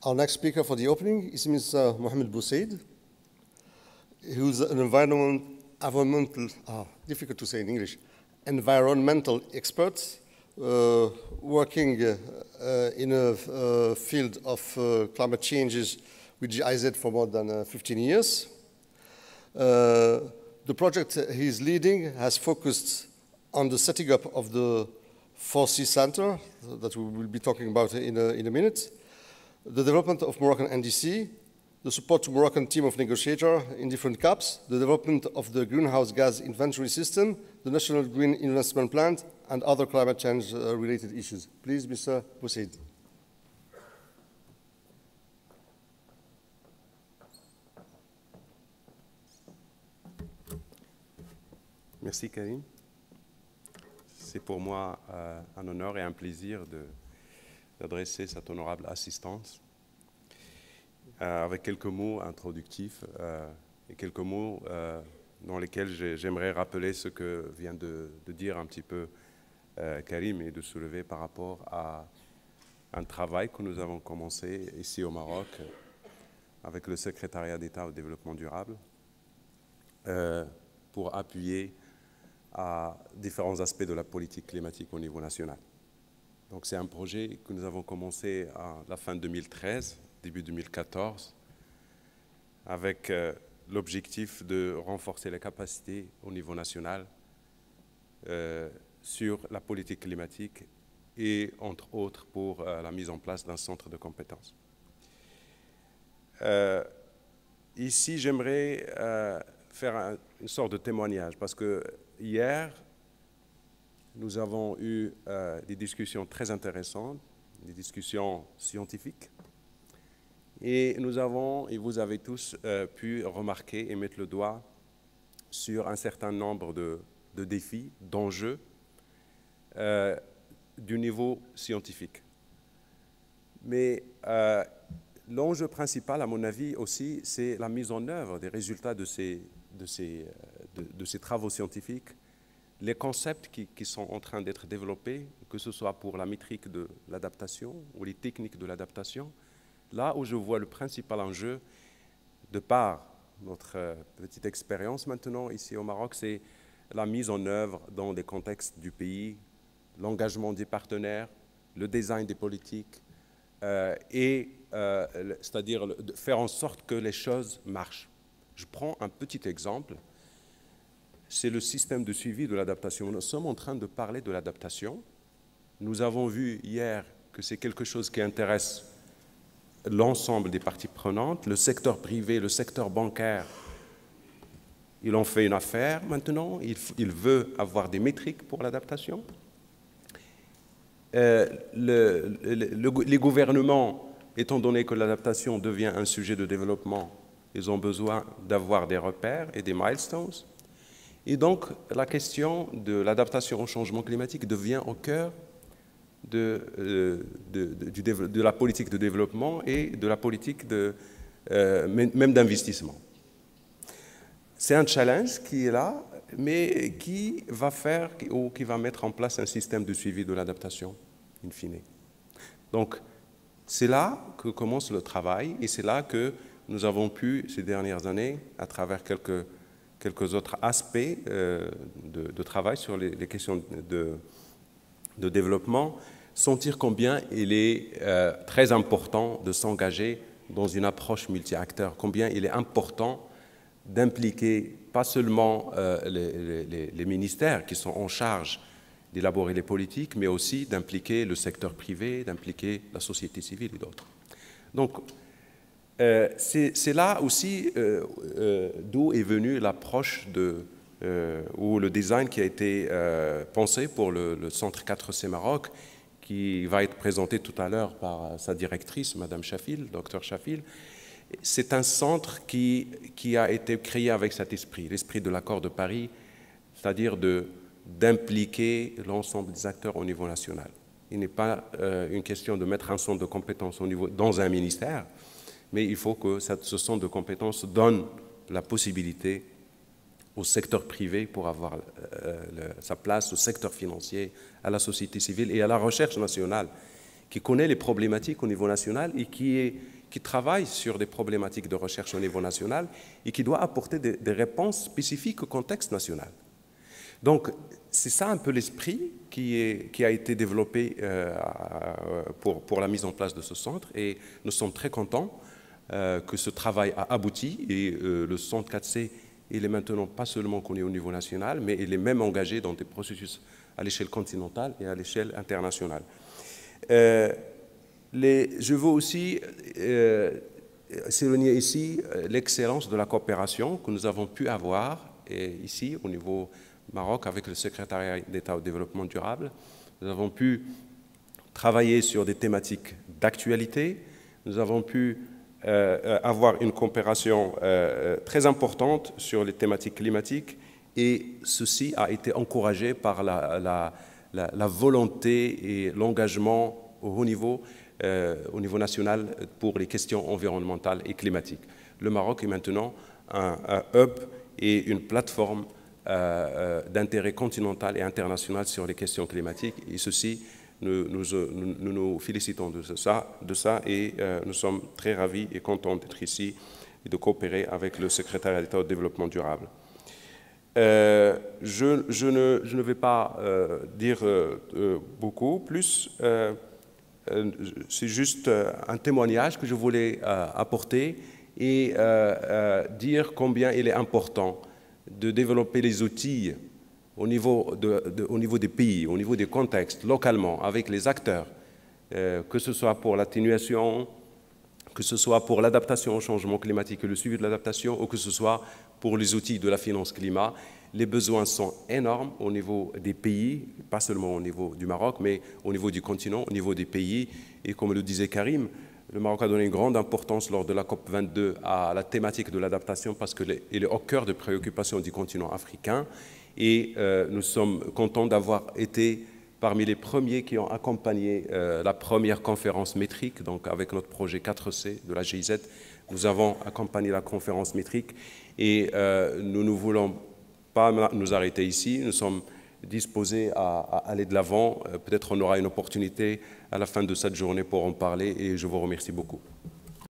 Our next speaker for the opening is Mr. Mohamed Boussaid, who's an environmental, difficult to say in English, environmental expert working in a field of climate changes with GIZ for more than 15 years. The project he's leading has focused on the setting up of the 4C Center that we will be talking about in a minute, the development of Moroccan NDC, the support to Moroccan team of negotiators in different CAPs, the development of the greenhouse gas inventory system, the National Green Investment Plan, and other climate change related issues. Please, Mr. Boussaid. Merci Karim. C'est pour moi un honneur et un plaisir d'adresser cette honorable assistance avec quelques mots introductifs et quelques mots dans lesquels j'aimerais rappeler ce que vient de dire un petit peu Karim et de soulever par rapport à un travail que nous avons commencé ici au Maroc avec le secrétariat d'État au développement durable pour appuyer à différents aspects de la politique climatique au niveau national. Donc c'est un projet que nous avons commencé à la fin 2013, début 2014, avec l'objectif de renforcer les capacités au niveau national sur la politique climatique et entre autres pour la mise en place d'un centre de compétences. Ici, j'aimerais faire une sorte de témoignage parce que hier, nous avons eu des discussions très intéressantes, des discussions scientifiques, et nous avons, et vous avez tous pu remarquer et mettre le doigt sur un certain nombre de défis, d'enjeux du niveau scientifique. Mais l'enjeu principal, à mon avis aussi, c'est la mise en œuvre des résultats de ces travaux scientifiques, les concepts qui sont en train d'être développés, que ce soit pour la métrique de l'adaptation ou les techniques de l'adaptation. Là où je vois le principal enjeu, de par notre petite expérience maintenant ici au Maroc, c'est la mise en œuvre dans les contextes du pays, l'engagement des partenaires, le design des politiques, c'est-à-dire de faire en sorte que les choses marchent. Je prends un petit exemple, c'est le système de suivi de l'adaptation. Nous sommes en train de parler de l'adaptation. Nous avons vu hier que c'est quelque chose qui intéresse l'ensemble des parties prenantes, le secteur privé, le secteur bancaire. Il en fait une affaire maintenant, il veut avoir des métriques pour l'adaptation. Les gouvernements, étant donné que l'adaptation devient un sujet de développement, ils ont besoin d'avoir des repères et des milestones. Et donc, la question de l'adaptation au changement climatique devient au cœur de la politique de développement et de la politique même d'investissement. C'est un challenge qui est là, mais qui va faire ou qui va mettre en place un système de suivi de l'adaptation, in fine. Donc, c'est là que commence le travail et c'est là que nous avons pu, ces dernières années, à travers quelques autres aspects de travail sur les questions de développement, sentir combien il est très important de s'engager dans une approche multi-acteurs, combien il est important d'impliquer pas seulement les ministères qui sont en charge d'élaborer les politiques, mais aussi d'impliquer le secteur privé, d'impliquer la société civile et d'autres. Donc, c'est là aussi d'où est venue l'approche ou le design qui a été pensé pour le Centre 4C Maroc, qui va être présenté tout à l'heure par sa directrice, Madame Chafil, Dr Chafil. C'est un centre qui a été créé avec cet esprit, l'esprit de l'accord de Paris, c'est-à-dire d'impliquer l'ensemble des acteurs au niveau national. Il n'est pas une question de mettre un centre de compétences dans un ministère, mais il faut que ce centre de compétences donne la possibilité au secteur privé pour avoir sa place, au secteur financier, à la société civile et à la recherche nationale qui connaît les problématiques au niveau national et qui travaille sur des problématiques de recherche au niveau national et qui doit apporter des réponses spécifiques au contexte national. Donc, c'est ça un peu l'esprit qui a été développé pour la mise en place de ce centre, et nous sommes très contents que ce travail a abouti, et le centre 4C, il est maintenant pas seulement connu au niveau national, mais il est même engagé dans des processus à l'échelle continentale et à l'échelle internationale. Je veux aussi souligner ici l'excellence de la coopération que nous avons pu avoir ici au niveau Maroc avec le secrétariat d'État au développement durable. Nous avons pu travailler sur des thématiques d'actualité. Nous avons pu avoir une coopération très importante sur les thématiques climatiques, et ceci a été encouragé par la volonté et l'engagement au haut niveau national pour les questions environnementales et climatiques. Le Maroc est maintenant un hub et une plateforme d'intérêt continental et international sur les questions climatiques, et ceci, nous félicitons de ça et nous sommes très ravis et contents d'être ici et de coopérer avec le secrétariat d'État au développement durable. Je ne vais pas dire beaucoup plus, c'est juste un témoignage que je voulais apporter et dire combien il est important de développer les outils au niveau des pays, au niveau des contextes, localement, avec les acteurs, que ce soit pour l'atténuation, que ce soit pour l'adaptation au changement climatique et le suivi de l'adaptation, ou que ce soit pour les outils de la finance climat. Les besoins sont énormes au niveau des pays, pas seulement au niveau du Maroc, mais au niveau du continent, au niveau des pays. Et comme le disait Karim, le Maroc a donné une grande importance lors de la COP22 à la thématique de l'adaptation parce qu'elle est au cœur des préoccupations du continent africain. Et nous sommes contents d'avoir été parmi les premiers qui ont accompagné la première conférence métrique, donc avec notre projet 4C de la GIZ. Nous avons accompagné la conférence métrique et nous ne voulons pas nous arrêter ici. Nous sommes disposés à aller de l'avant. Peut-être on aura une opportunité à la fin de cette journée pour en parler, et je vous remercie beaucoup.